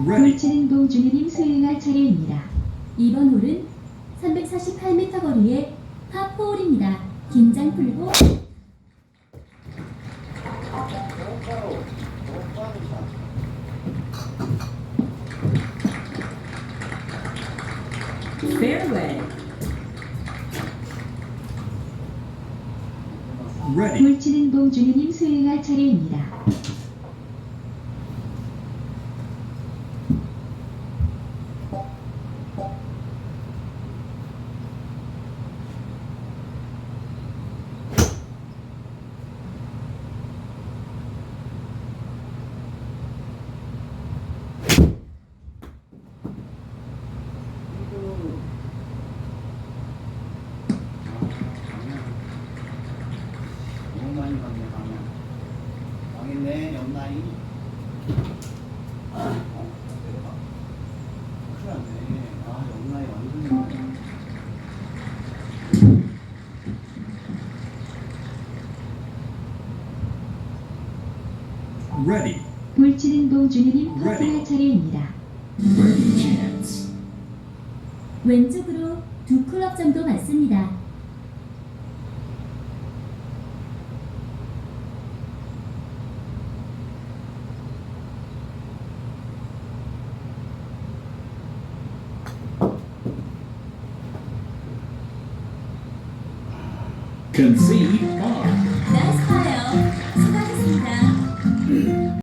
Ready. 골치는 봉준우님 수행할 차례입니다. 이번 홀은 348m 거리의 파4홀입니다. 긴장 풀고 fairway. Ready. 골치는 봉준우님 수행할 차례입니다. 너무 많이 갔네, 망했네, 옆라인. 큰일 났네. 옆라인 완전. Ready. 골치는 봉준우님 퍼팅할 차례입니다. Birdie chance. 왼쪽으로 2클럽 정도 맞습니다. Concede 5.